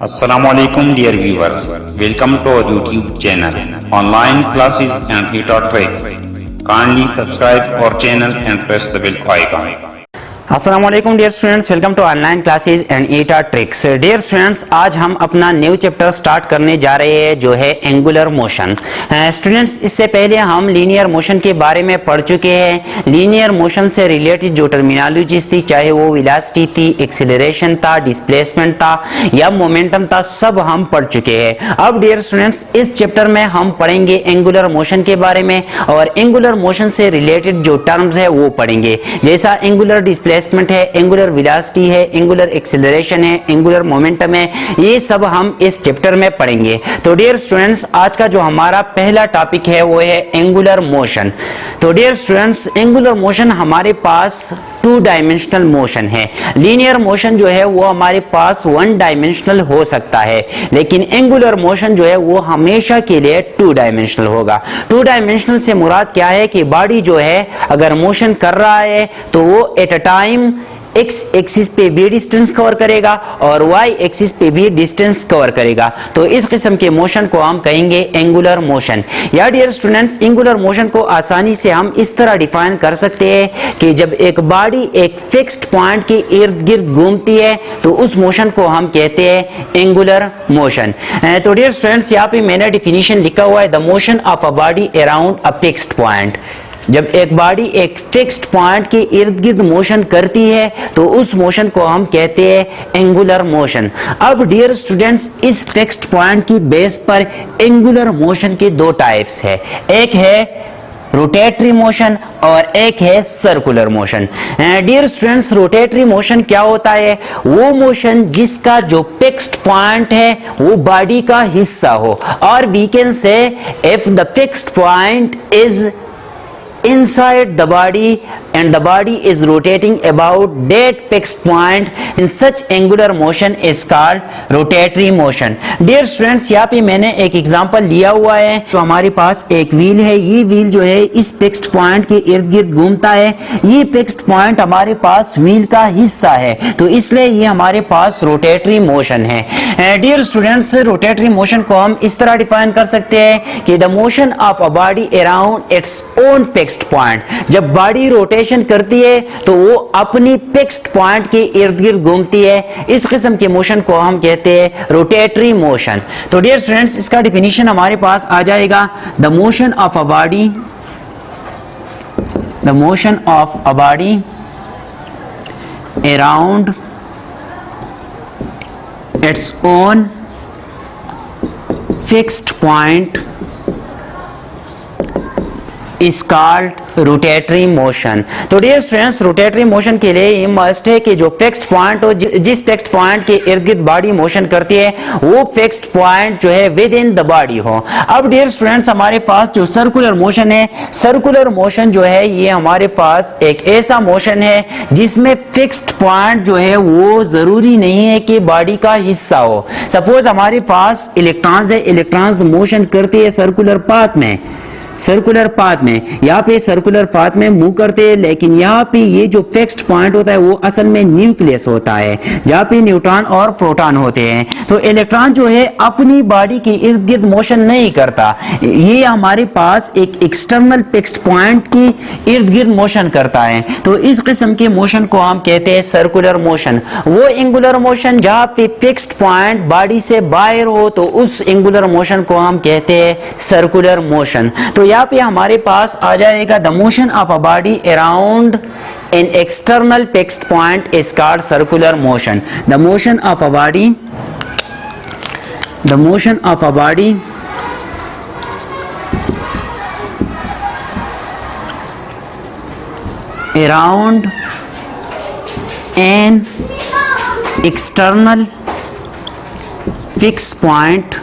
Assalamualaikum dear viewers. Welcome to our YouTube channel. Online classes and tutor tricks. Kindly subscribe our channel and press the bell icon. अस्सलाम वालेकुम dear students, welcome to online classes and Eta Tricks. Dear students, आज हम अपना new chapter start करने जा रहे हैं जो है एंगुलर मोशन। स्टूडेंट्स, इससे पहले हम लीनियर मोशन के बारे में पढ़ चुके हैं। लीनियर मोशन से रिलेटेड जो टर्मिनोलॉजीज थी, चाहे वो वेलोसिटी थी, एक्सीलरेशन था, डिस्प्लेसमेंट था या मोमेंटम था, सब हम पढ़ चुके हैं। अब डियर स्टूडेंट्स, इस चैप्टर में हम पढ़ेंगे एंगुलर मोशन के बारे में और एंगुलर मोशन से रिलेटेड जो टर्म्स है वो पढ़ेंगे, जैसा एंगुलर डिस्प्लेसमेंट है, एंगुलर वेलोसिटी है, एंगुलर एक्सीलरेशन है, एंगुलर मोमेंटम है, ये सब हम इस चैप्टर में पढ़ेंगे। तो डियर स्टूडेंट्स, आज का जो हमारा पहला टॉपिक है वो है एंगुलर मोशन। तो डियर स्टूडेंट्स, एंगुलर मोशन हमारे पास टू डायमेंशनल मोशन है। लीनियर मोशन जो है वो हमारे पास वन डायमेंशनल हो सकता है, लेकिन एंगुलर मोशन जो है वो हमेशा के लिए टू डायमेंशनल होगा। टू डायमेंशनल से मुराद क्या है कि बॉडी जो है अगर मोशन कर रहा है तो वो at a time x axis पे भी डिस्टेंस कवर करेगा और वाई एक्सिस पे भी डिस्टेंस कवर करेगा। तो इस किस्म के मोशन को हम कहेंगे एंगुलर मोशन। या डियर स्टूडेंट्स, एंगुलर मोशन को आसानी से हम इस तरह डिफाइन कर सकते हैं कि जब एक बॉडी एक फिक्स्ड पॉइंट के इर्द गिर्द घूमती है तो उस मोशन को हम कहते हैं एंगुलर मोशन। तो डियर स्टूडेंट्स, यहाँ पे मैंने डिफिनीशन लिखा हुआ है, the motion of a body around a fixed point. जब एक बॉडी एक फिक्स्ड पॉइंट के इर्द गिर्द मोशन करती है तो उस मोशन को हम कहते हैं एंगुलर मोशन। अब डियर स्टूडेंट्स, इस फिक्स्ड पॉइंट की बेस पर एंगुलर मोशन के दो टाइप्स है, एक है रोटेटरी मोशन और एक है circular motion. Dear students, rotatory motion क्या होता है? वो मोशन जिसका जो फिक्स्ड पॉइंट है वो बॉडी का हिस्सा हो, और we can say if the fixed point is inside the body and the body is rotating about that fixed point, in such angular motion is called rotatory motion. Dear students, यहाँ पे मैंने एक example लिया हुआ है। तो हमारे पास एक व्हील है, ये व्हील जो है इस फिक्स्ड पॉइंट के इर्द गिर्द घूमता है। ये फिक्स्ड पॉइंट हमारे पास व्हील का हिस्सा है, तो इसलिए ये हमारे पास रोटेटरी मोशन है। डियर स्टूडेंट्स, रोटेटरी मोशन को हम इस तरह डिफाइन कर सकते हैं कि the motion of a body around its own fixed point. जब बॉडी रोटेशन करती है तो वो अपनी फिक्स्ड पॉइंट के इर्द गिर्द घूमती है। इस किस्म के मोशन को हम कहते हैं रोटेटरी मोशन। तो डियर स्टूडेंट्स, इसका डिफिनीशन हमारे पास आ जाएगा, the motion of a body, the motion of a body around its own fixed point is called rotatory motion. तो डियर स्टूडेंट्स, रोटेटरी मोशन के लिए ये मस्ट है कि जो फिक्स्ड पॉइंट हो, जिस फिक्स्ड पॉइंट के इर्द गिर्द बॉडी मोशन करती है वो फिक्स्ड पॉइंट जो है विद इन द बॉडी हो। अब डियर स्टूडेंट्स, हमारे पास जो सर्कुलर मोशन है, सर्कुलर मोशन जो है ये हमारे पास एक ऐसा मोशन है जिसमें फिक्स्ड पॉइंट जो है वो जरूरी नहीं है कि बॉडी का हिस्सा हो। सपोज हमारे पास इलेक्ट्रॉन्स है, इलेक्ट्रॉन्स मोशन करते हैं सर्कुलर पाथ में, सर्कुलर पाथ में, यहाँ पे सर्कुलर पाथ में मूव करते हैं, लेकिन यहाँ पे ये जो फिक्स्ड पॉइंट होता है वो असल में न्यूक्लियस होता है, जहाँ पे न्यूट्रॉन और प्रोटॉन होते हैं। तो इलेक्ट्रॉन जो है अपनी बॉडी के इर्द गिर्द मोशन नहीं करता, ये हमारे पास एक एक्सटर्नल फिक्स्ड पॉइंट की इर्द गिर्द मोशन करता है। तो इस किस्म के मोशन को हम कहते हैं सर्कुलर मोशन। वो एंगुलर मोशन जहाँ पे फिक्स्ड पॉइंट बॉडी से बाहर हो तो उस एंगुलर मोशन को हम कहते हैं सर्कुलर मोशन। तो यहाँ पे हमारे पास आ जाएगा, the motion of a body around an external fixed point is called circular motion. The motion of a body, the motion of a body around an external fixed point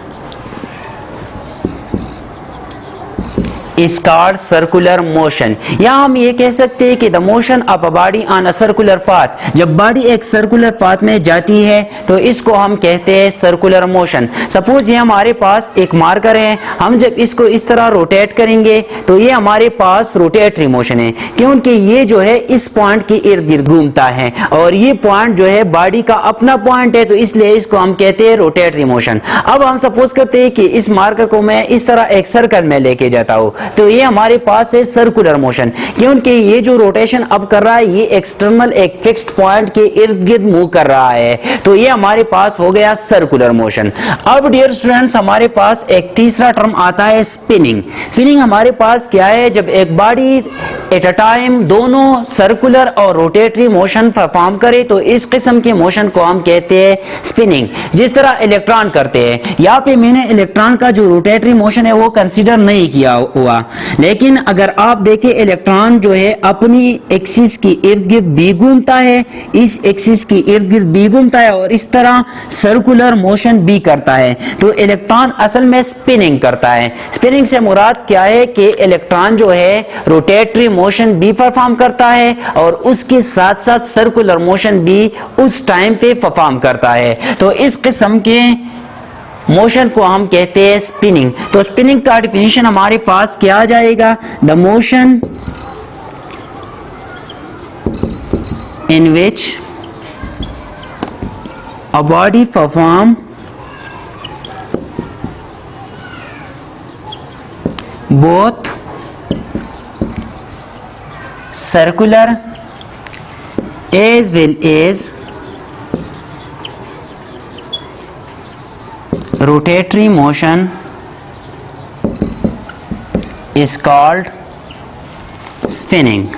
is called circular motion। या हम ये कह सकते हैं कि the motion of a body on a circular path, जब body एक circular path में जाती है तो इसको हम कहते हैं सर्कुलर मोशन। सपोज ये हमारे पास एक मार्कर है, हम जब इसको इस तरह रोटेट करेंगे तो ये हमारे पास रोटेटरी मोशन है, क्योंकि ये जो है इस पॉइंट के इर्द गिर्द घूमता है और ये पॉइंट जो है बॉडी का अपना पॉइंट है, तो इसलिए इसको हम कहते हैं रोटेटरी मोशन। अब हम सपोज करते हैं कि इस मार्कर को मैं इस तरह एक सर्कल में लेके जाता हूं, तो ये हमारे पास है सर्कुलर मोशन, क्योंकि ये जो रोटेशन अब कर रहा है ये एक्सटर्नल एक फिक्स्ड पॉइंट के इर्द गिर्द मूव कर रहा है, तो ये हमारे पास हो गया सर्कुलर मोशन। अब डियर स्टूडेंट्स हमारे पास एक तीसरा टर्म आता है स्पिनिंग। स्पिनिंग हमारे पास क्या है, जब एक बॉडी एट अ टाइम दोनों सर्कुलर और रोटेटरी मोशन परफॉर्म करे तो इस किस्म के मोशन को हम कहते हैं स्पिनिंग। जिस तरह इलेक्ट्रॉन करते हैं, यहाँ पे मैंने इलेक्ट्रॉन का जो रोटेटरी मोशन है वो कंसीडर नहीं किया हुआ, लेकिन अगर आप देखें इलेक्ट्रॉन जो है अपनी एक्सिस की इर्द गिर्द भी घूमता है, इस एक्सिस की इर्द गिर्द भी घूमता है और इस तरह सर्कुलर मोशन भी करता है, तो इलेक्ट्रॉन असल में स्पिनिंग करता है। स्पिनिंग से मुराद क्या है कि इलेक्ट्रॉन जो है रोटेटरी मोशन भी परफॉर्म करता है और उसके साथ साथ सर्कुलर मोशन भी उस टाइम पे परफॉर्म करता है, तो इस किस्म के मोशन को हम कहते हैं स्पिनिंग। तो स्पिनिंग का डिफिनेशन हमारे पास क्या आ जाएगा, the motion in which a body perform both circular as well as rotatory motion is called spinning।